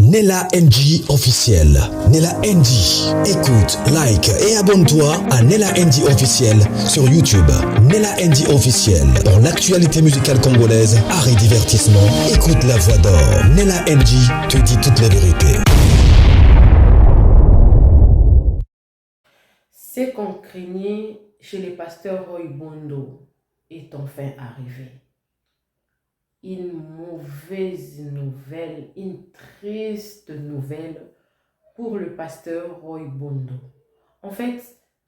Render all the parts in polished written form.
Nella NG officiel. Nella NG. Écoute, like et abonne-toi à Nella NG officiel sur YouTube. Nella NG officiel. Pour l'actualité musicale congolaise, art et divertissement, écoute la voix d'or. Nella NG te dit toute la vérité. Ce qu'on craignait chez le pasteur Roy Bondo est enfin arrivé. Une mauvaise nouvelle, une triste nouvelle pour le pasteur Roy Bondo. En fait,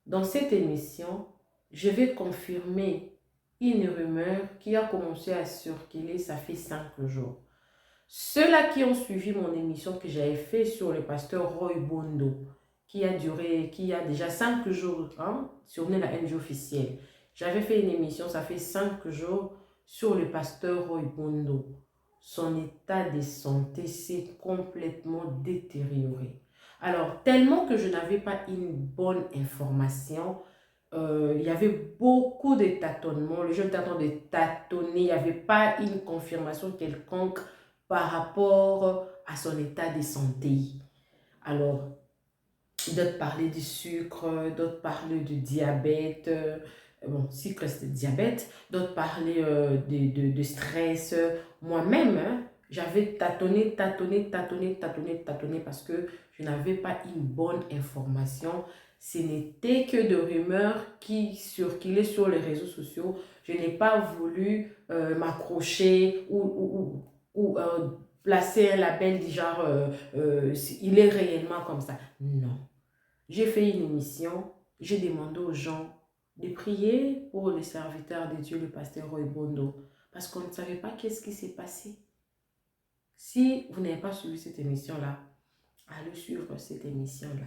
dans cette émission, je vais confirmer une rumeur qui a commencé à circuler, ça fait 5 jours. Ceux-là qui ont suivi mon émission que j'avais fait sur le pasteur Roy Bondo, qui a déjà 5 jours sur la NG officielle. J'avais fait une émission, ça fait 5 jours, sur le pasteur Roy Bondo. Son état de santé s'est complètement détérioré. Alors, tellement que je n'avais pas une bonne information, il y avait beaucoup de tâtonnements. Les gens étaient en train de tâtonner, il n'y avait pas une confirmation quelconque par rapport à son état de santé. Alors, d'autres parlaient du sucre, d'autres parlaient du diabète, sucre c'est diabète, d'autres parlaient de stress. Moi-même, j'avais tâtonné parce que je n'avais pas une bonne information. Ce n'était que de rumeurs qui circulaient sur les réseaux sociaux. Je n'ai pas voulu m'accrocher ou placer un label du genre il est réellement comme ça. Non. J'ai fait une émission, j'ai demandé aux gens de prier pour le serviteur de Dieu, le pasteur Roy Bondo, parce qu'on ne savait pas qu'est-ce qui s'est passé. Si vous n'avez pas suivi cette émission-là, allez suivre cette émission-là.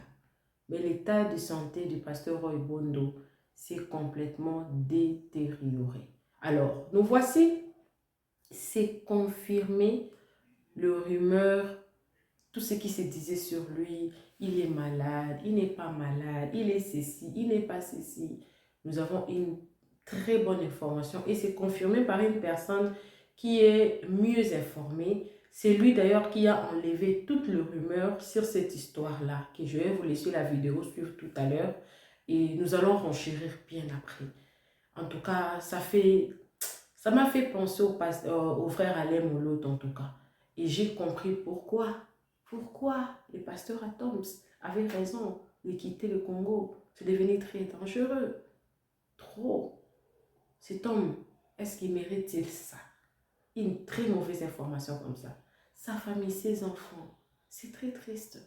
Mais l'état de santé du pasteur Roy Bondo s'est complètement détérioré. Alors, nous voici, c'est confirmé, le rumeur, tout ce qui se disait sur lui, il est malade, il n'est pas malade, il est ceci, il n'est pas ceci. Nous avons une très bonne information et c'est confirmé par une personne qui est mieux informée. C'est lui d'ailleurs qui a enlevé toutes les rumeurs sur cette histoire-là, que je vais vous laisser la vidéo suivre tout à l'heure et nous allons renchérir bien après. En tout cas, ça m'a fait penser au frère Alain Moloto en tout cas. Et j'ai compris pourquoi. Pourquoi le pasteur Atoms avait raison de quitter le Congo. C'est devenu très dangereux. Trop. Cet homme, est-ce qu'il mérite-t-il ça? Une très mauvaise information comme ça. Sa famille, ses enfants. C'est très triste.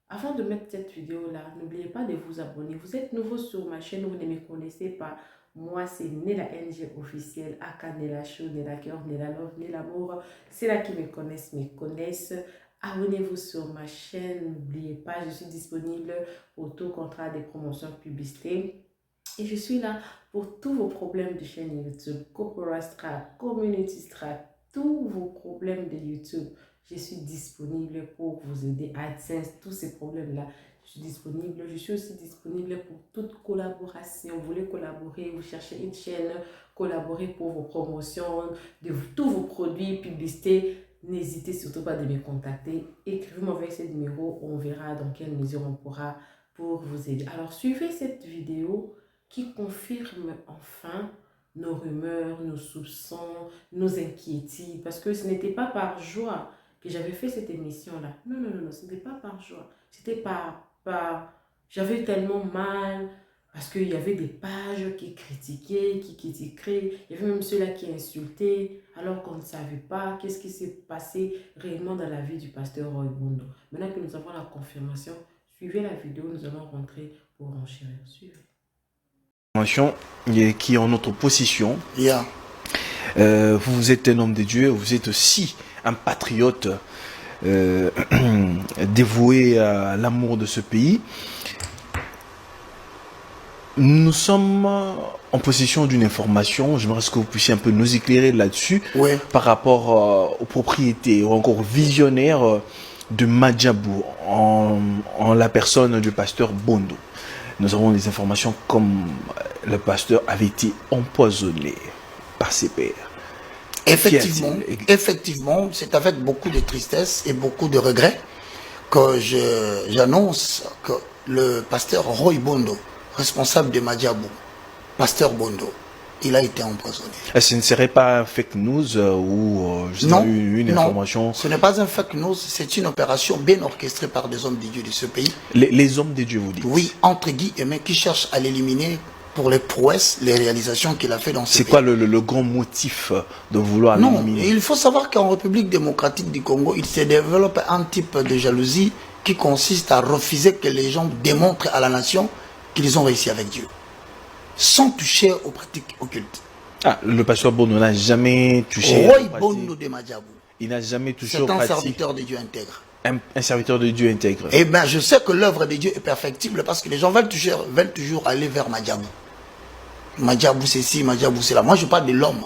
Avant de mettre cette vidéo-là, n'oubliez pas de vous abonner. Vous êtes nouveau sur ma chaîne, vous ne me connaissez pas. Moi, c'est Nella NG officielle, aka Nella Show, Nella Cœur, Nella Love, Nella Amour. C'est là qui me connaissent. Abonnez-vous sur ma chaîne. N'oubliez pas, je suis disponible pour tout contrat de promotion publicité. Et je suis là pour tous vos problèmes de chaîne YouTube, Corporate Strat, Community Strat, tous vos problèmes de YouTube. Je suis disponible pour vous aider à AdSense, tous ces problèmes-là. Je suis disponible. Je suis aussi disponible pour toute collaboration. Vous voulez collaborer, vous cherchez une chaîne, collaborer pour vos promotions, de tous vos produits, publicités. N'hésitez surtout pas de me contacter. Écrivez-moi avec ce numéro. On verra dans quelle mesure on pourra pour vous aider. Alors, suivez cette vidéo qui confirme enfin nos rumeurs, nos soupçons, nos inquiétudes. Parce que ce n'était pas par joie que j'avais fait cette émission-là. Non, ce n'était pas par joie. C'était j'avais tellement mal parce qu'il y avait des pages qui critiquaient, qui critiquaient. Il y avait même ceux-là qui insultaient alors qu'on ne savait pas qu'est-ce qui s'est passé réellement dans la vie du pasteur Roy Bondo. Maintenant que nous avons la confirmation, suivez la vidéo, nous allons rentrer pour enchérir. Suivez. Qui est en notre possession. Yeah. Vous êtes un homme de Dieu, vous êtes aussi un patriote dévoué à l'amour de ce pays. Nous sommes en possession d'une information. J'aimerais que vous puissiez un peu nous éclairer là-dessus, ouais, par rapport aux propriétés ou encore visionnaires de Madjabou en la personne du pasteur Bondo. Nous avons des informations comme le pasteur avait été empoisonné par ses pairs. Effectivement, c'est avec beaucoup de tristesse et beaucoup de regrets que j'annonce que le pasteur Roy Bondo, responsable de Madjabou, pasteur Bondo, il a été empoisonné. Ce ne serait pas un fake news ou une information? Non, ce n'est pas un fake news, c'est une opération bien orchestrée par des hommes de Dieu de ce pays. Les hommes de Dieu, vous dites? Oui, entre guillemets, qui cherchent à l'éliminer pour les prouesses, les réalisations qu'il a fait dans ce pays. C'est quoi le grand motif de vouloir l'éliminer? Non, il faut savoir qu'en République démocratique du Congo, il se développe un type de jalousie qui consiste à refuser que les gens démontrent à la nation qu'ils ont réussi avec Dieu, sans toucher aux pratiques occultes. Ah, le pasteur Bondo n'a jamais touché. Roy Bondo de Madjabou. Il n'a jamais touché aux pratiques. C'est un pratiques. serviteur de Dieu intègre. Un serviteur de Dieu intègre. Eh bien, je sais que l'œuvre de Dieu est perfectible parce que les gens veulent toujours aller vers Madjabou. Madjabou c'est ci, Madjabou c'est là. Moi, je parle de l'homme.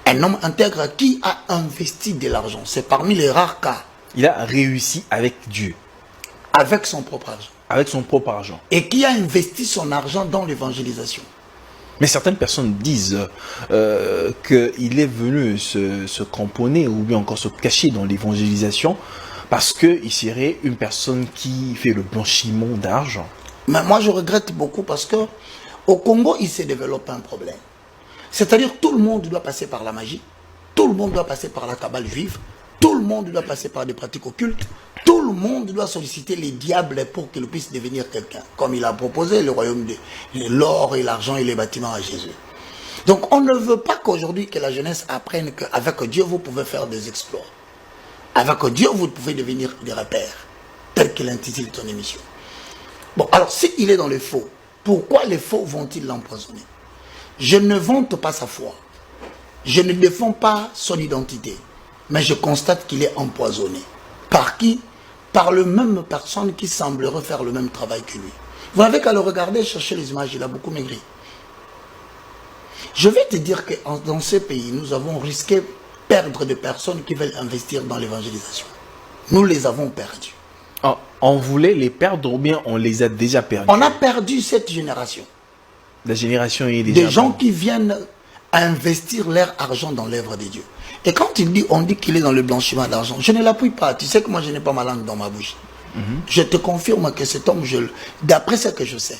Un homme intègre qui a investi de l'argent. C'est parmi les rares cas. Il a réussi avec Dieu. Avec son propre argent. Avec son propre argent. Et qui a investi son argent dans l'évangélisation. Mais certaines personnes disent qu'il est venu se cramponner ou bien encore se cacher dans l'évangélisation parce qu'il serait une personne qui fait le blanchiment d'argent. Mais moi, je regrette beaucoup parce que au Congo, il s'est développé un problème. C'est-à-dire tout le monde doit passer par la magie, tout le monde doit passer par la cabale juive, tout le monde doit passer par des pratiques occultes, tout le monde doit solliciter les diables pour qu'il puisse devenir quelqu'un. Comme il a proposé le royaume de l'or et l'argent et les bâtiments à Jésus. Donc on ne veut pas qu'aujourd'hui que la jeunesse apprenne qu'avec Dieu vous pouvez faire des exploits. Avec Dieu vous pouvez devenir des repères, tel qu'il intitule ton émission. Bon, alors s'il est dans le faux, pourquoi les faux vont-ils l'empoisonner? Je ne vante pas sa foi. Je ne défends pas son identité. Mais je constate qu'il est empoisonné. Par qui? Par le même personne qui semblerait faire le même travail que lui. Vous n'avez qu'à le regarder, chercher les images, il a beaucoup maigri. Je vais te dire que dans ce pays, nous avons risqué perdre des personnes qui veulent investir dans l'évangélisation. Nous les avons perdus. On voulait les perdre ou bien on les a déjà perdus? On a perdu cette génération. La génération est déjà... Des gens qui viennent investir leur argent dans l'œuvre de Dieu. Et quand on dit qu'il est dans le blanchiment d'argent, je ne l'appuie pas. Tu sais que moi, je n'ai pas ma langue dans ma bouche. Je te confirme que cet homme, d'après ce que je sais,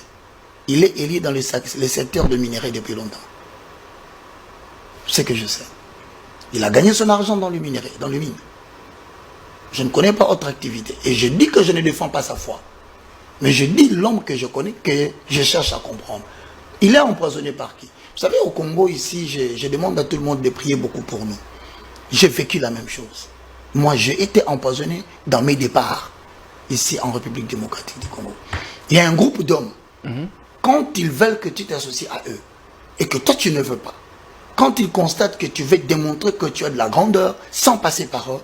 il est lié dans le secteur de minerai depuis longtemps. Ce que je sais. Il a gagné son argent dans le minerai, dans le mine. Je ne connais pas autre activité. Et je dis que je ne défends pas sa foi. Mais je dis l'homme que je connais, que je cherche à comprendre. Il est empoisonné par qui? Vous savez, au Congo, ici, je demande à tout le monde de prier beaucoup pour nous. J'ai vécu la même chose. Moi, j'ai été empoisonné dans mes départs, ici en République démocratique du Congo. Il y a un groupe d'hommes, quand ils veulent que tu t'associes à eux, et que toi tu ne veux pas, quand ils constatent que tu veux démontrer que tu as de la grandeur, sans passer par eux,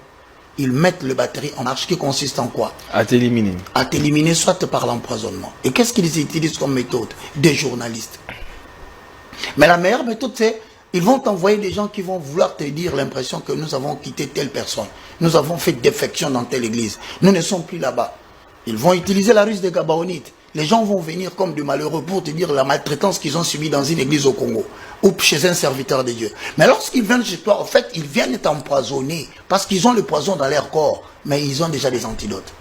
ils mettent le batterie en marche qui consiste en quoi? À t'éliminer. À t'éliminer, soit par l'empoisonnement. Et qu'est-ce qu'ils utilisent comme méthode? Des journalistes. Mais la meilleure méthode, c'est ils vont t'envoyer des gens qui vont vouloir te dire l'impression que nous avons quitté telle personne. Nous avons fait défection dans telle église. Nous ne sommes plus là-bas. Ils vont utiliser la ruse des Gabaonites. Les gens vont venir comme des malheureux pour te dire la maltraitance qu'ils ont subie dans une église au Congo ou chez un serviteur de Dieu. Mais lorsqu'ils viennent chez toi, en fait, ils viennent t'empoisonner parce qu'ils ont le poison dans leur corps, mais ils ont déjà des antidotes.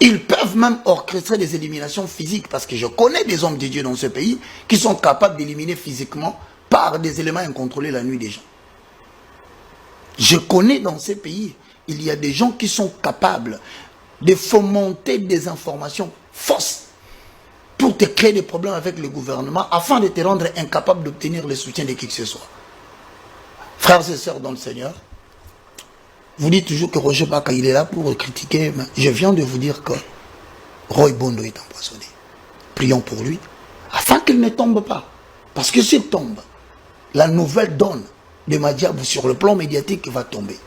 Ils peuvent même orchestrer des éliminations physiques parce que je connais des hommes de Dieu dans ce pays qui sont capables d'éliminer physiquement par des éléments incontrôlés la nuit des gens. Je connais dans ces pays, il y a des gens qui sont capables de fomenter des informations fausses pour te créer des problèmes avec le gouvernement afin de te rendre incapable d'obtenir le soutien de qui que ce soit. Frères et sœurs dans le Seigneur, vous dites toujours que Roger Baka, il est là pour critiquer, mais je viens de vous dire que Roy Bondo est empoisonné. Prions pour lui, afin qu'il ne tombe pas. Parce que s'il tombe, la nouvelle donne de Madjabou sur le plan médiatique va tomber.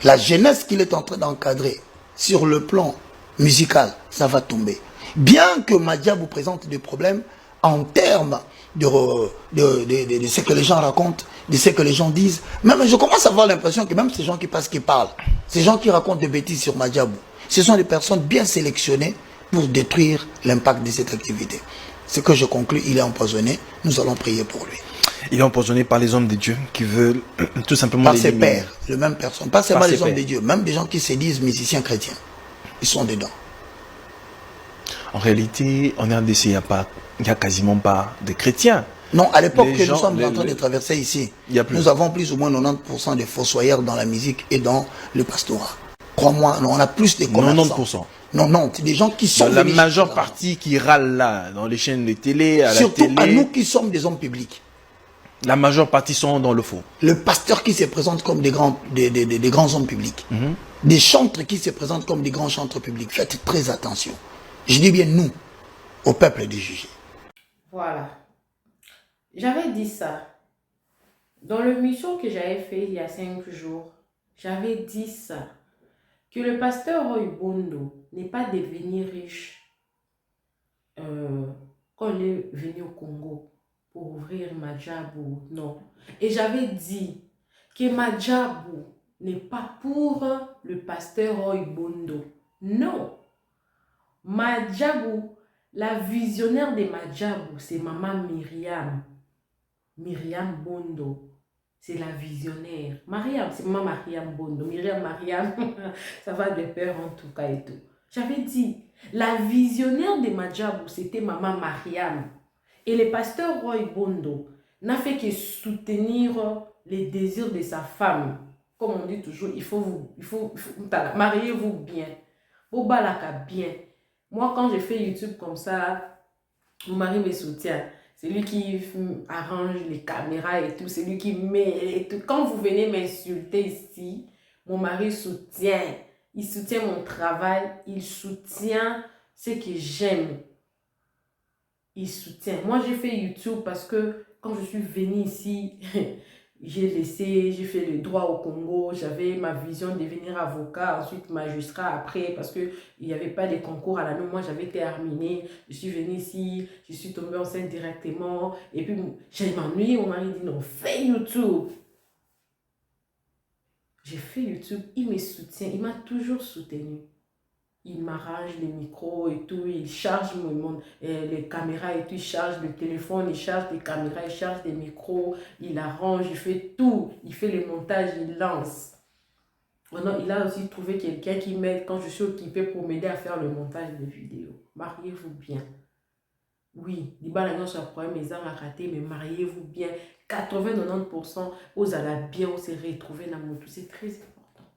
La jeunesse qu'il est en train d'encadrer sur le plan musical, ça va tomber. Bien que Madjabou présente des problèmes en termes de ce que les gens racontent, de ce que les gens disent, même je commence à avoir l'impression que même ces gens qui passent, qui parlent, ces gens qui racontent des bêtises sur Madjabou, ce sont des personnes bien sélectionnées pour détruire l'impact de cette activité. Ce que je conclus, il est empoisonné, nous allons prier pour lui. Il est empoisonné par les hommes de Dieu qui veulent tout simplement Par ses l'éliminer. pères, les mêmes personnes. Pas seulement Par les ses hommes pères. de Dieu, même des gens qui se disent musiciens chrétiens. Ils sont dedans. En réalité, en RDC, il n'y a quasiment pas de chrétiens. Non, à l'époque Les que nous gens- sommes les- en train de les- traverser ici, Il y a plus. nous avons plus ou moins 90% de fossoyeurs dans la musique et dans le pastorat. Crois-moi, on a plus de commerçants. 90%. Non, non, c'est des gens qui sont... Dans la venus majeure chercher partie qui râle là, dans les chaînes de télé, à la surtout télé, à nous qui sommes des hommes publics. la majeure partie sont dans le faux. Le pasteur qui se présente comme des grands hommes publics. Des chantres qui se présentent comme des grands chantres publics. Faites très attention. Je dis bien nous, au peuple de juger. Voilà. J'avais dit ça. Dans l'émission que j'avais fait il y a 5 jours, j'avais dit ça. Que le pasteur Roy Bondo n'est pas devenu riche quand il est venu au Congo pour ouvrir Madjabou. Non. Et j'avais dit que Madjabou n'est pas pour le pasteur Roy Bondo. Non. Madjabou, la visionnaire de Madjabou, c'est maman Myriam. Myriam Bondo. C'est la visionnaire. Mariam, c'est maman Mariam Bondo. Mariam, ça va de peur en tout cas et tout. J'avais dit, la visionnaire de Madjabou, c'était maman Mariam. Et le pasteur Roy Bondo n'a fait que soutenir les désirs de sa femme. Comme on dit toujours, mariez-vous bien. Bobalaka bien. Moi, quand je fais YouTube comme ça, mon mari me soutient. C'est lui qui arrange les caméras et tout. C'est lui qui met et tout. Quand vous venez m'insulter ici, mon mari soutient. Il soutient mon travail. Il soutient ce que j'aime. Il soutient. Moi, j'ai fait YouTube parce que quand je suis venue ici, j'ai fait le droit au Congo. J'avais ma vision de devenir avocat, ensuite magistrat après, parce qu'il n'y avait pas de concours à la main. Moi, j'avais terminé. Je suis venue ici, je suis tombée enceinte directement. Et puis, j'ai m'ennuyé. Mon mari dit non, fais YouTube. J'ai fait YouTube. Il me soutient. Il m'a toujours soutenu. Il m'arrange les micros et tout, il charge les caméras et tout, il charge le téléphone, il charge les caméras, il charge les micros, il arrange, il fait tout, il fait le montage, il lance. Maintenant, il a aussi trouvé quelqu'un qui m'aide quand je suis occupée pour m'aider à faire le montage des vidéos. Mariez-vous bien. Oui, il va la sur problème, mes armes à rater, mais mariez-vous bien. 80-90%, vous allez bien, vous se retrouver dans mon tout, c'est très important.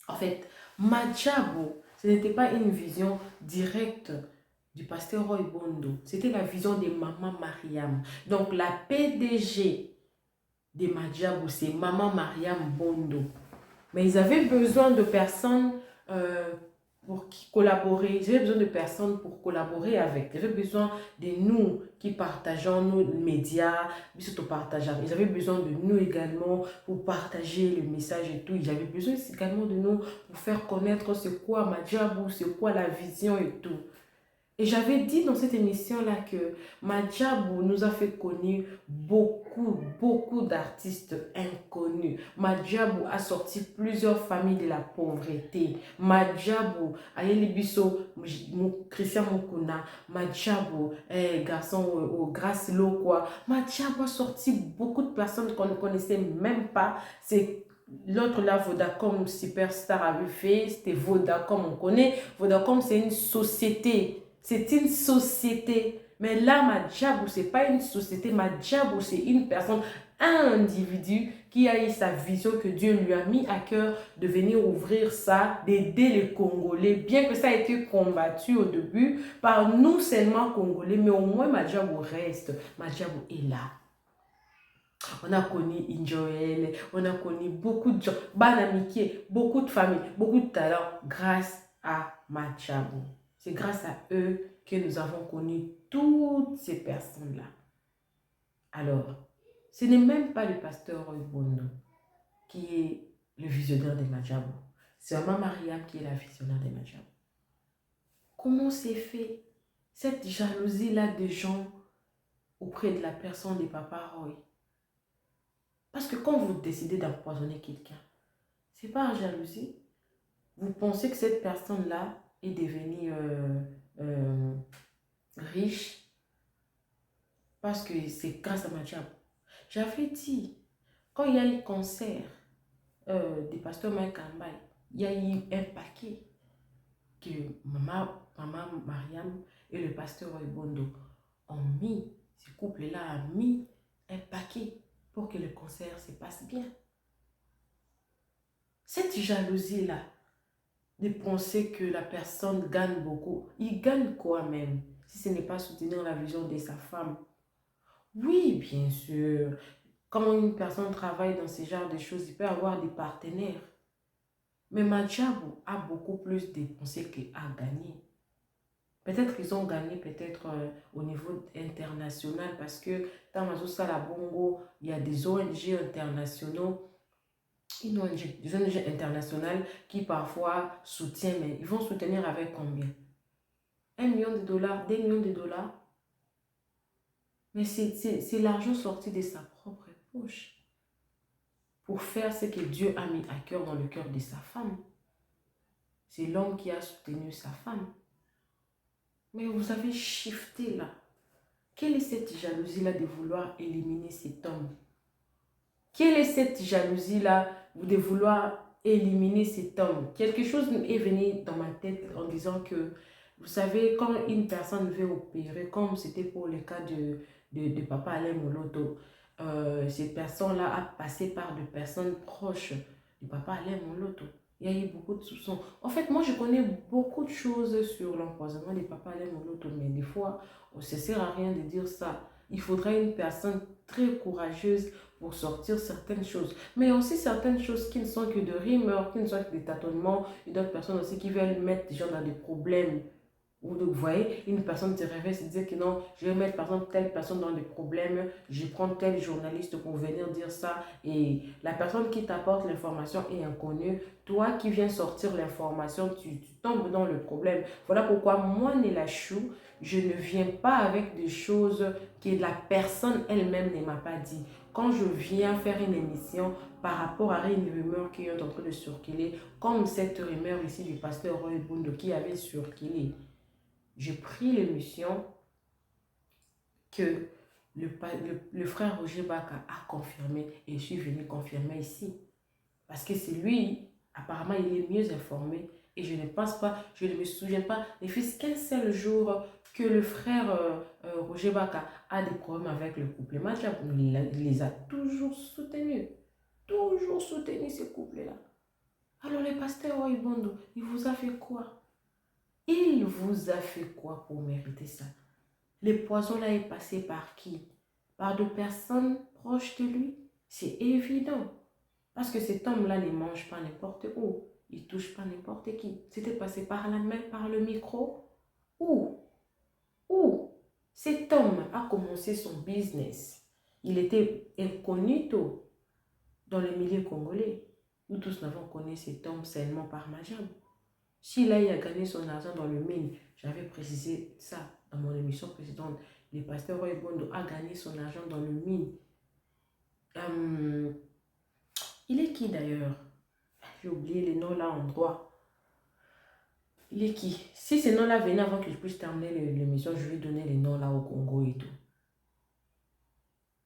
En fait, Madjabou, ce n'était pas une vision directe du pasteur Roy Bondo. C'était la vision de maman Mariam. Donc, la PDG de Madjabou, c'est maman Mariam Bondo. Mais ils avaient besoin de personnes pour collaborer. Ils avaient besoin de personnes pour collaborer avec. Ils avaient besoin de nous qui partageons nos médias. Ils avaient besoin de nous également pour partager le message et tout. Ils avaient besoin également de nous pour faire connaître c'est quoi Madjabou, c'est quoi la vision et tout. Et j'avais dit dans cette émission-là que Madjabou nous a fait connaître beaucoup d'artistes inconnus. Madjabou a sorti plusieurs familles de la pauvreté. Madjabou, Ayeli Bisso, Christian Mukuna, Madjabou, garçon au Grâce Lo, quoi. Madjabou a sorti beaucoup de personnes qu'on ne connaissait même pas. C'est l'autre là, Vodacom Superstar avait fait, c'était Vodacom, on connaît. Vodacom, c'est une société. C'est une société. Mais là, Madjabou, ce n'est pas une société. Madjabou, c'est une personne, un individu qui a eu sa vision que Dieu lui a mis à cœur de venir ouvrir ça, d'aider les Congolais. Bien que ça a été combattu au début par nous seulement Congolais, mais au moins Madjabou reste. Madjabou est là. On a connu Injoel, on a connu beaucoup de gens, Banamiki, beaucoup de familles, beaucoup de talents grâce à Madjabou. C'est grâce à eux que nous avons connu toutes ces personnes-là. Alors, ce n'est même pas le pasteur Roy Bondo qui est le visionnaire de Madjabou. C'est maman Mariam qui est la visionnaire de Madjabou. Comment c'est fait cette jalousie-là des gens auprès de la personne de Papa Roy? Parce que quand vous décidez d'empoisonner quelqu'un, ce n'est pas en jalousie. Vous pensez que cette personne-là est devenue riche parce que c'est grâce à Madjabou. J'avais dit, quand il y a eu concert du pasteur Mike Kambai, il y a eu un paquet que maman Mariam et le pasteur Bondo ont mis, ce couple-là a mis un paquet pour que le concert se passe bien. Cette jalousie-là, de penser que la personne gagne beaucoup, il gagne quoi même, si ce n'est pas soutenir la vision de sa femme? Oui, bien sûr, quand une personne travaille dans ce genre de choses, il peut avoir des partenaires. Mais Madjabou a beaucoup plus dépensé qu'à gagner. Peut-être qu'ils ont gagné peut-être au niveau international parce que dans Mazoussa Bongo, il y a des ONG internationaux, des ONG internationales qui parfois soutiennent, mais ils vont soutenir avec combien? 1 million de dollars, 2 millions de dollars? Mais c'est l'argent sorti de sa propre poche pour faire ce que Dieu a mis à cœur dans le cœur de sa femme. C'est l'homme qui a soutenu sa femme. Mais vous avez shifté là. Quelle est cette jalousie-là de vouloir éliminer cet homme? Quelle est cette jalousie-là de vouloir éliminer cet homme? Quelque chose est venu dans ma tête en disant que, vous savez, quand une personne veut opérer, comme c'était pour le cas de Papa Alain Moloto, cette personne-là a passé par des personnes proches du Papa Alain Moloto. Il y a eu beaucoup de soupçons. En fait, moi, je connais beaucoup de choses sur l'empoisonnement des Papa Alain Moloto, mais des fois, ça ne sert à rien de dire ça. Il faudrait une personne très courageuse pour sortir certaines choses. Mais aussi certaines choses qui ne sont que de rumeurs, qui ne sont que des tâtonnements, et d'autres personnes aussi qui veulent mettre des gens dans des problèmes. Ou donc, vous voyez, une personne se réveille, se dit que non, je vais mettre par exemple telle personne dans des problèmes, je prends tel journaliste pour venir dire ça, et la personne qui t'apporte l'information est inconnue. Toi qui viens sortir l'information, tu tombes dans le problème. Voilà pourquoi moi, Néla Chou, je ne viens pas avec des choses que la personne elle-même ne m'a pas dit. Quand je viens faire une émission par rapport à une rumeur qui est en train de circuler, comme cette rumeur ici du pasteur Roy Bondo qui avait circulé, j'ai pris l'émission que le frère Roger Baka a confirmé et je suis venu confirmer ici. Parce que c'est lui, apparemment, il est mieux informé et je ne pense pas, je ne me souviens pas, ne fût-ce qu'un seul jour que le frère Roger Baka a des problèmes avec le couple. Il les a toujours soutenus ce couple-là. Alors le pasteur Oibondo, il vous a fait quoi? Il vous a fait quoi pour mériter ça? Le poison là est passé par qui? Par des personnes proches de lui? C'est évident. Parce que cet homme-là ne mange pas n'importe où. Il ne touche pas n'importe qui. C'était passé par la main, par le micro. Où cet homme a commencé son business. Il était incognito dans le milieu congolais. Nous tous n'avons connu cet homme seulement par Madjabou. S'il a gagné son argent dans le mine, j'avais précisé ça dans mon émission précédente, le pasteur Roy Bondo a gagné son argent dans le mine. Il est qui d'ailleurs? J'ai oublié les noms là en droit. Il est qui? Si ces noms là venaient avant que je puisse terminer l'émission, je vais donner les noms là au Congo et tout.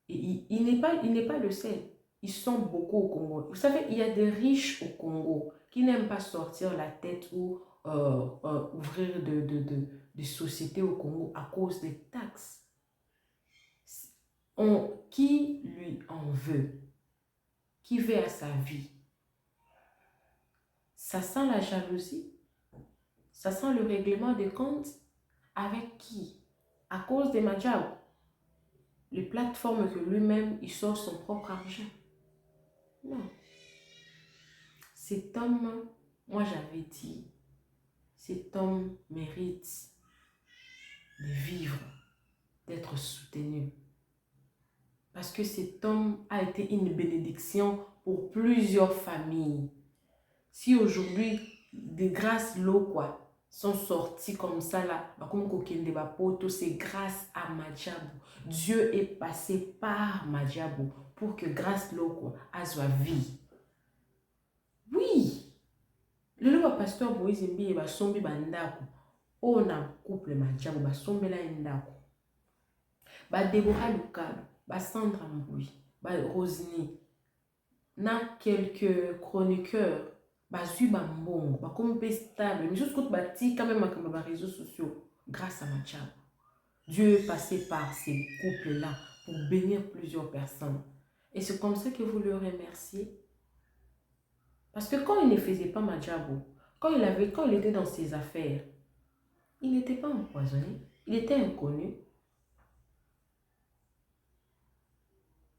Et il n'est pas le seul. Ils sont beaucoup au Congo. Vous savez, il y a des riches au Congo qui n'aiment pas sortir la tête ou ouvrir de sociétés au Congo à cause des taxes. Qui lui en veut? Qui veut à sa vie? Ça sent la jalousie? Ça sent le règlement des comptes? Avec qui? À cause des Madjabou. Les plateformes que lui-même, il sort son propre argent. Non. Cet homme, moi j'avais dit, cet homme mérite de vivre, d'être soutenu. Parce que cet homme a été une bénédiction pour plusieurs familles. Si aujourd'hui, des grâces locales sont sorties comme ça là, c'est grâce à Madjabou. Dieu est passé par Madjabou pour que grâce locale a sa vie. Oui. Le pasteur Moïse Mbi va sombi bandako. On a couple Madjabou va sombi la ndako. Ba Deborah Lukalo, ba Sandra Mboui, Rosny, na quelques chroniqueurs, zui mbongo, comme stable, mais juste quand bâti quand même avec les réseaux sociaux, grâce à Machab. Dieu est passé par ces couples-là pour bénir plusieurs personnes. Et c'est comme ça que vous le remerciez. Parce que quand il ne faisait pas Majabo, quand il était dans ses affaires, il n'était pas empoisonné, il était inconnu.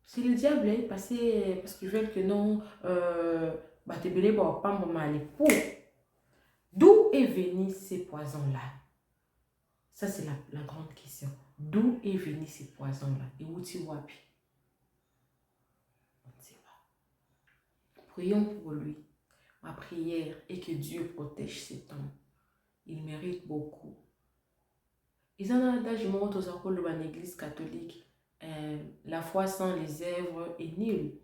C'est le diable, hein, parce qu'ils veulent que non, d'où est venu ces poisons-là? Ça, c'est la grande question. D'où est venu ces poisons-là? Et où tu vois? On ne sait pas. Prions pour lui. Ma prière est que Dieu protège cet homme. Il mérite beaucoup. Ils en ont d'âge aux l'église catholique. La foi sans les œuvres est nulle.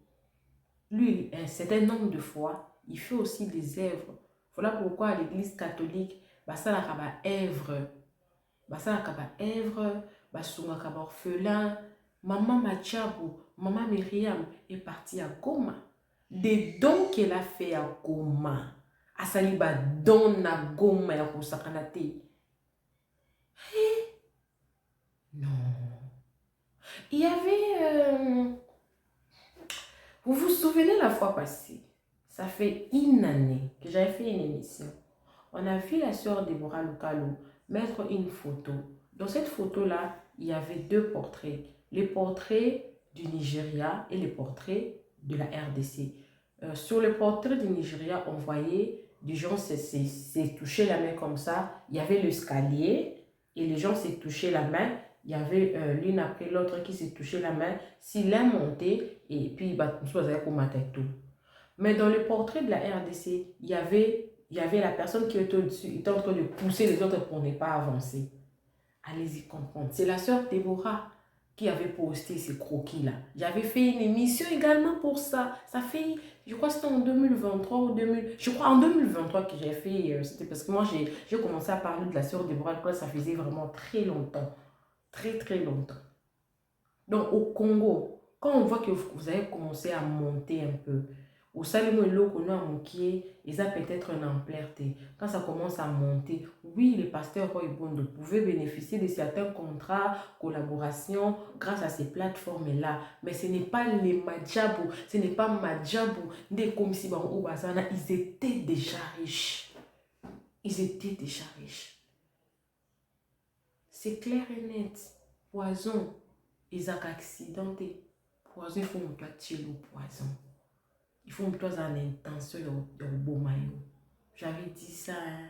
Lui, c'est un homme de foi. Il fait aussi des œuvres. Voilà pourquoi à l'église catholique, ça n'a œuvre. Ça n'a œuvre. Ça n'a orphelin. Maman Machabo, maman Myriam est partie à Goma. Des dons qu'elle a fait à Goma. Asaliba don na Goma ya Kosakanate. Non. Il y avait... vous vous souvenez la fois passée? Ça fait une année que j'avais fait une émission. On a vu la sœur Deborah Lukalo mettre une photo. Dans cette photo-là, il y avait deux portraits. Les portraits du Nigeria et les portraits de la RDC. Sur le portrait du Nigeria, on voyait des gens se toucher la main comme ça. Il y avait l'escalier et les gens se touchaient la main. Il y avait l'une après l'autre qui se touchait la main. Si l'un montait, et puis tout. Mais dans le portrait de la RDC, il y avait la personne qui était au-dessus, était en train de pousser les autres pour ne pas avancer. Allez-y comprendre. C'est la sœur Déborah qui avait posté ces croquis-là. J'avais fait une émission également pour ça. Ça fait, je crois que c'était en 2023 ou 2000. Je crois en 2023 que j'ai fait. C'était parce que moi, j'ai commencé à parler de la sœur Déborah. Ça faisait vraiment très longtemps. Très, très longtemps. Donc, au Congo, quand on voit que vous avez commencé à monter un peu, au Salimo et l'eau qu'on a manqué, ils ont peut-être un ampleur. Quand ça commence à monter, oui, les pasteurs Roy Bondo pouvaient bénéficier de certains contrats, collaborations grâce à ces plateformes-là. Mais ce n'est pas les Madjabou, ce n'est pas Madjabou, des comme si ils étaient déjà riches. Ils étaient déjà riches. C'est clair et net. Poison, ils ont accidenté. Poison, il faut que tu le poison. Il faut que tu aies une intention de beau maillot. J'avais dit ça. Hein.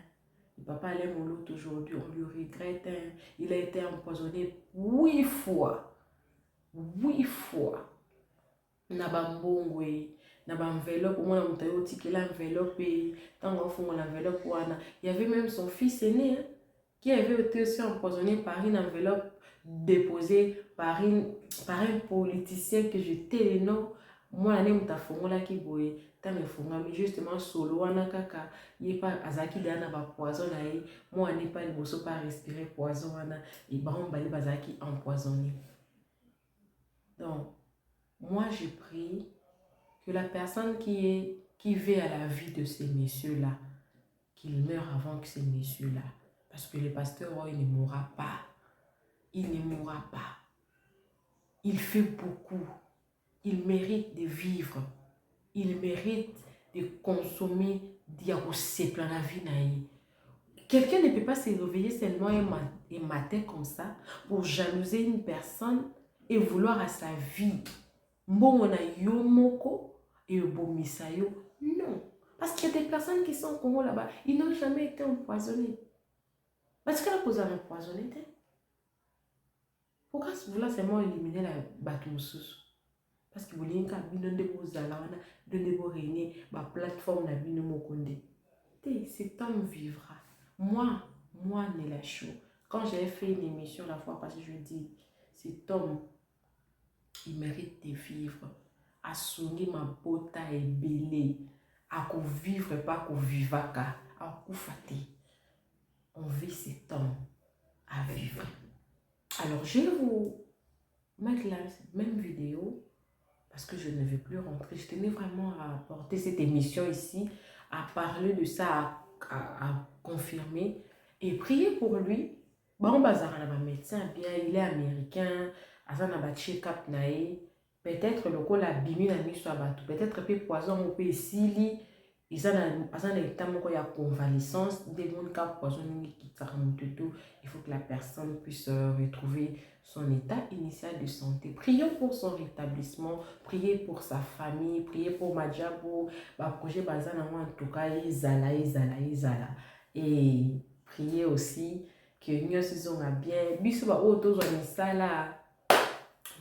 Le papa allait mon lot aujourd'hui. On lui regrette. Hein. Il a été empoisonné 8 fois. 8 fois. Nabambongwe. Nabamvelope. Au moins, on a dit l'enveloppe. Tant qu'on fait l'enveloppe. Il y avait même son fils aîné. Hein, qui avait été aussi empoisonné par une enveloppe déposée par un politicien que je tais le nom. Moi, je suis là qui boye. Mais justement, solo, il n'y a pas azaki dana ba poison. Moi, je n'ai pas le pas respirer poison. Et on va bazaki empoisonné. Donc, moi, je prie que la personne qui veut à la vie de ces messieurs-là, qu'il meure avant que ces messieurs-là. Parce que le pasteur, il ne mourra pas. Il ne mourra pas. Il fait beaucoup. Il mérite de vivre. Il mérite de consommer diarocé dans la vie. Quelqu'un ne peut pas se réveiller seulement et matin comme ça pour jalouser une personne et vouloir à sa vie. Bon, on a yomoko et bomisayo. Non. Parce qu'il y a des personnes qui sont au Congo là-bas. Ils n'ont jamais été empoisonnés. Parce qu'elle a posé un empoisonné. Pourquoi vous voulez seulement éliminer la bateau-sous? Parce que vous voulez la plateforme la vie cet homme vivra. Moi, Néla Chou, quand j'ai fait une émission la fois passée, je dis, cet homme, il mérite de vivre. À sonner ma bota et belé. À qu'on vivre, pas qu'on vivaka. À qu'on fâter. On vit cet homme à vivre. Alors, je vais vous mettre la même vidéo parce que je ne vais plus rentrer. Je tenais vraiment à apporter cette émission ici, à parler de ça, à confirmer et prier pour lui. Bon, bazar na médecin bien, il est américain, azana ba check-up nae. Peut-être le col a bimi na miso abatu, peut-être peu poison ou peu sili. Azana état moko ya convalescence, des gens qui poison qui tout. Il faut que la personne puisse retrouver son état initial de santé. Prions pour son rétablissement, priez pour sa famille, priez pour Madjabou, ba projet bazana en tout cas, izala. Et priez aussi que nous saison a bien, biso ba auto là.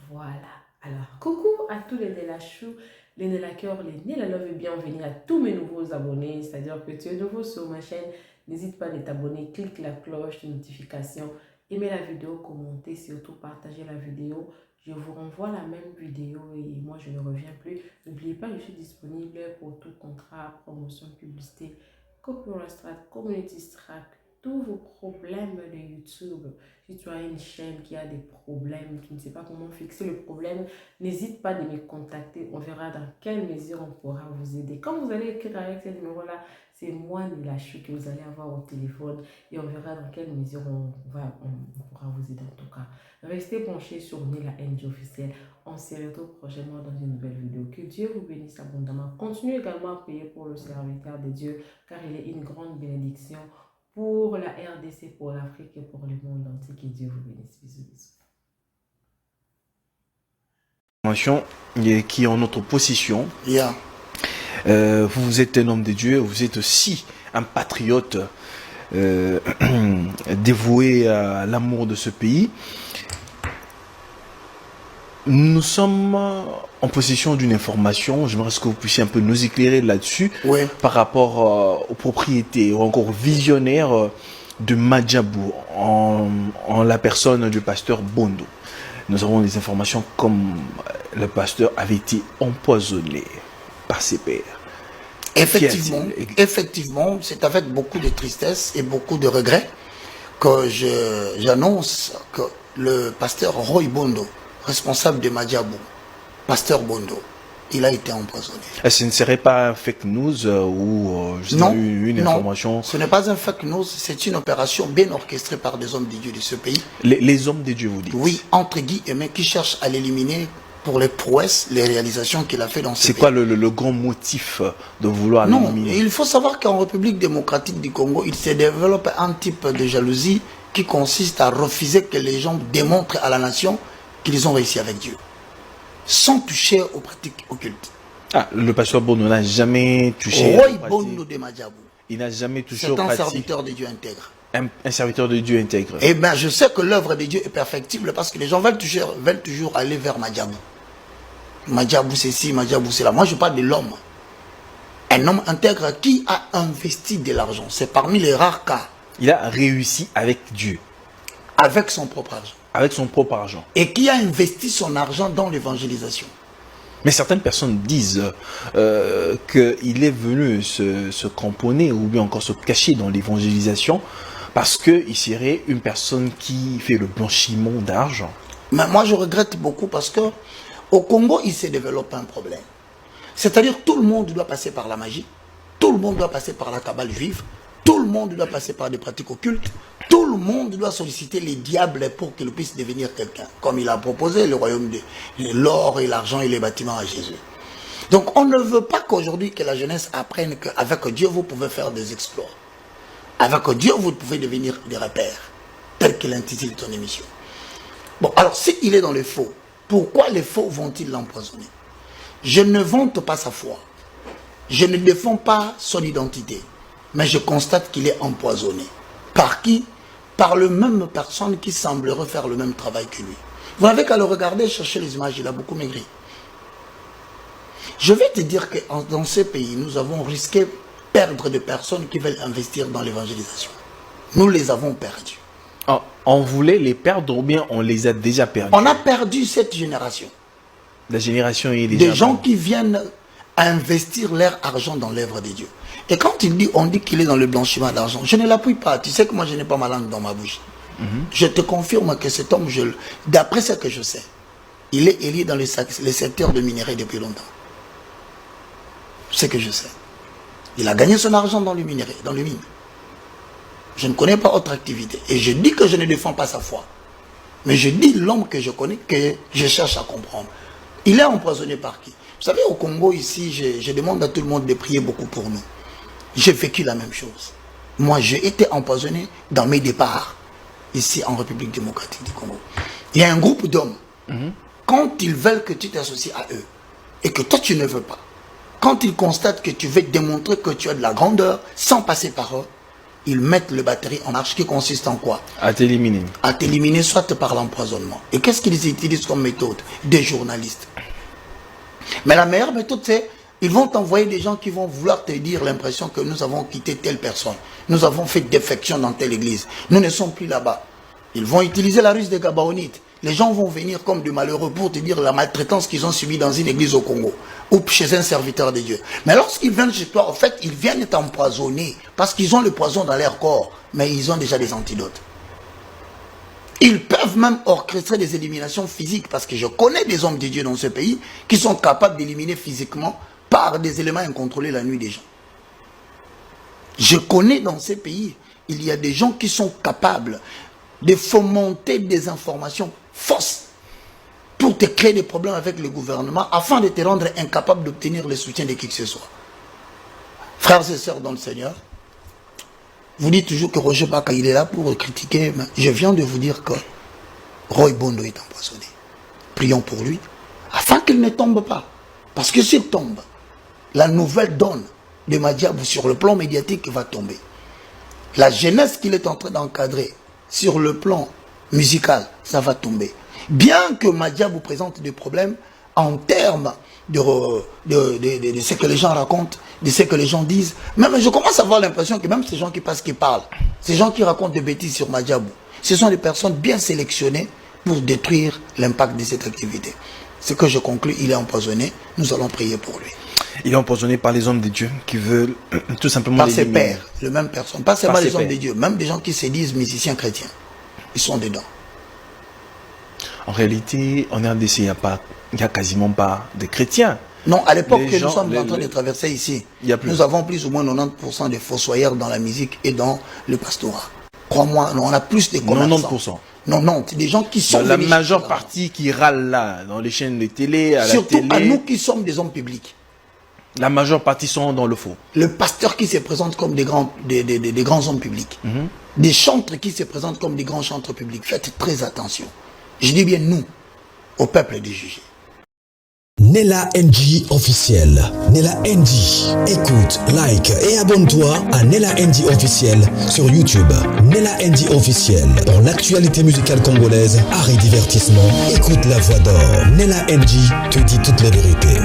Voilà. Alors, coucou à tous les Nélachou, les Nélakeurs, les Nélalove et bienvenue à tous mes nouveaux abonnés. C'est-à-dire que tu es nouveau sur ma chaîne, n'hésite pas à t'abonner, clique la cloche de notification, aimez la vidéo, commentez, surtout partagez la vidéo. Je vous renvoie la même vidéo et moi je ne reviens plus. N'oubliez pas, je suis disponible pour tout contrat, promotion, publicité, copyright strike, community strike, tous vos problèmes de YouTube. Si tu as une chaîne qui a des problèmes, qui ne sait pas comment fixer le problème, n'hésite pas de me contacter. On verra dans quelle mesure on pourra vous aider. Quand vous allez écrire avec ce numéro-là, c'est moi, Nélachou, que vous allez avoir au téléphone et on verra dans quelle mesure on pourra vous aider en tout cas. Restez branchés sur Nela NG officiel. On se retrouve prochainement dans une nouvelle vidéo. Que Dieu vous bénisse abondamment. Continuez également à prier pour le serviteur de Dieu car il est une grande bénédiction pour la RDC, pour l'Afrique et pour le monde entier. Que Dieu vous bénisse. Bisous, bisous. Qui est en notre possession. Yeah. Vous êtes un homme de Dieu, vous êtes aussi un patriote dévoué à l'amour de ce pays. Nous sommes en possession d'une information, j'aimerais que vous puissiez un peu nous éclairer là-dessus, Ouais. par rapport aux propriétés ou encore visionnaires de Madjabou en la personne du pasteur Bondo. Nous avons des informations comme le pasteur avait été empoisonné par ses pairs. Effectivement, c'est avec beaucoup de tristesse et beaucoup de regrets que j'annonce que le pasteur Roy Bondo, responsable de Madjabou, pasteur Bondo, il a été empoisonné. Ce ne serait pas un fake news ou une information? Non, ce n'est pas un fake news, c'est une opération bien orchestrée par des hommes de Dieu de ce pays. Les hommes de Dieu, vous dites? Oui, entre guillemets, qui cherchent à l'éliminer pour les prouesses, les réalisations qu'il a fait dans ce pays. C'est quoi le grand motif de vouloir l'éliminer? Non, il faut savoir qu'en République démocratique du Congo, il se développe un type de jalousie qui consiste à refuser que les gens démontrent à la nation qu'ils ont réussi avec Dieu, sans toucher aux pratiques occultes. Ah, le pasteur Bondo n'a jamais touché Roy Bondo de Madjabou. Il n'a jamais touché aux C'est un pratiques. serviteur de Dieu intègre. Un serviteur de Dieu intègre. Eh bien, je sais que l'œuvre de Dieu est perfectible parce que les gens veulent toujours aller vers Madjabou. Madjabou c'est ci, Madjabou c'est là. Moi, je parle de l'homme. Un homme intègre qui a investi de l'argent. C'est parmi les rares cas. Il a réussi avec Dieu. Avec son propre argent. Avec son propre argent. Et qui a investi son argent dans l'évangélisation. Mais certaines personnes disent qu'il est venu se cramponner ou bien encore se cacher dans l'évangélisation parce qu'il serait une personne qui fait le blanchiment d'argent. Mais moi, je regrette beaucoup parce que au Congo, il se développe un problème. C'est-à-dire tout le monde doit passer par la magie, tout le monde doit passer par la cabale juive, tout le monde doit passer par des pratiques occultes, tout le monde doit solliciter les diables pour qu'il puisse devenir quelqu'un. Comme il a proposé le royaume de l'or et l'argent et les bâtiments à Jésus. Donc on ne veut pas qu'aujourd'hui que la jeunesse apprenne qu'avec Dieu vous pouvez faire des exploits. Avec Dieu vous pouvez devenir des repères, tel qu'il intitule ton émission. Bon, alors s'il est dans les faux, pourquoi les faux vont-ils l'empoisonner? Je ne vante pas sa foi. Je ne défends pas son identité. Mais je constate qu'il est empoisonné. Par qui? Par le même personne qui semblerait faire le même travail que lui. Vous n'avez qu'à le regarder, chercher les images, il a beaucoup maigri. Je vais te dire que dans ce pays, nous avons risqué perdre des personnes qui veulent investir dans l'évangélisation. Nous les avons perdus. On voulait les perdre ou bien on les a déjà perdus? On a perdu cette génération. La génération est déjà... Des gens qui viennent investir leur argent dans l'œuvre de Dieu. Et quand on dit qu'il est dans le blanchiment d'argent, je ne l'appuie pas. Tu sais que moi, je n'ai pas ma langue dans ma bouche. Je te confirme que cet homme, d'après ce que je sais, il est élu dans les secteurs de minerai depuis longtemps. C'est ce que je sais. Il a gagné son argent dans le minerai, dans le mine. Je ne connais pas autre activité. Et je dis que je ne défends pas sa foi. Mais je dis l'homme que je connais, que je cherche à comprendre. Il est empoisonné par qui? Vous savez, au Congo, ici, je demande à tout le monde de prier beaucoup pour nous. J'ai vécu la même chose. Moi, j'ai été empoisonné dans mes départs, ici en République démocratique du Congo. Il y a un groupe d'hommes, quand ils veulent que tu t'associes à eux, et que toi tu ne veux pas, quand ils constatent que tu veux démontrer que tu as de la grandeur, sans passer par eux, ils mettent le batterie en marche qui consiste en quoi? À t'éliminer. À t'éliminer, soit par l'empoisonnement. Et qu'est-ce qu'ils utilisent comme méthode? Des journalistes. Mais la meilleure méthode, c'est ils vont t'envoyer des gens qui vont vouloir te dire l'impression que nous avons quitté telle personne. Nous avons fait défection dans telle église. Nous ne sommes plus là-bas. Ils vont utiliser la ruse des Gabaonites. Les gens vont venir comme des malheureux pour te dire la maltraitance qu'ils ont subie dans une église au Congo ou chez un serviteur de Dieu. Mais lorsqu'ils viennent chez toi, en fait, ils viennent t'empoisonner parce qu'ils ont le poison dans leur corps, mais ils ont déjà des antidotes. Ils peuvent même orchestrer des éliminations physiques parce que je connais des hommes de Dieu dans ce pays qui sont capables d'éliminer physiquement par des éléments incontrôlés la nuit des gens. Je connais dans ces pays, il y a des gens qui sont capables de fomenter des informations fausses pour te créer des problèmes avec le gouvernement afin de te rendre incapable d'obtenir le soutien de qui que ce soit. Frères et sœurs dans le Seigneur, vous dites toujours que Roger Baka il est là pour critiquer, mais je viens de vous dire que Roy Bondo est empoisonné. Prions pour lui afin qu'il ne tombe pas. Parce que s'il tombe, la nouvelle donne de Madiabou sur le plan médiatique va tomber. La jeunesse qu'il est en train d'encadrer sur le plan musical, ça va tomber. Bien que Madiabou présente des problèmes en termes de ce que les gens racontent, de ce que les gens disent, même je commence à avoir l'impression que même ces gens qui passent, qui parlent, ces gens qui racontent des bêtises sur Madiabou, ce sont des personnes bien sélectionnées pour détruire l'impact de cette activité. Ce que je conclus, il est empoisonné, nous allons prier pour lui. Il est empoisonné par les hommes de Dieu qui veulent tout simplement par ses l'éliminer. pères, les mêmes personnes, pas seulement les hommes de Dieu, même des gens qui se disent musiciens chrétiens, ils sont dedans. En réalité, en RDC, il n'y a quasiment pas de chrétiens. Non, à l'époque que nous sommes en train de traverser ici, plus. Nous avons plus ou moins 90% de fossoyeurs dans la musique et dans le pastorat. Crois-moi, on a plus de commerçants. 90%. Non, des gens qui sont... La majeure partie qui râle là, dans les chaînes de télé, à surtout la télé... Surtout à nous qui sommes des hommes publics. La majeure partie sont dans le faux. Le pasteur qui se présente comme des grands hommes publics. Des chantres qui se présentent comme des grands chantres publics. Faites très attention. Je dis bien nous, au peuple de juger. Nella NG officiel. Nella NG. Écoute, like et abonne-toi à Nella NG officiel sur YouTube. Nella NG officiel. Pour l'actualité musicale congolaise, art et divertissement, écoute la voix d'or. Nella NG te dit toutes les vérités.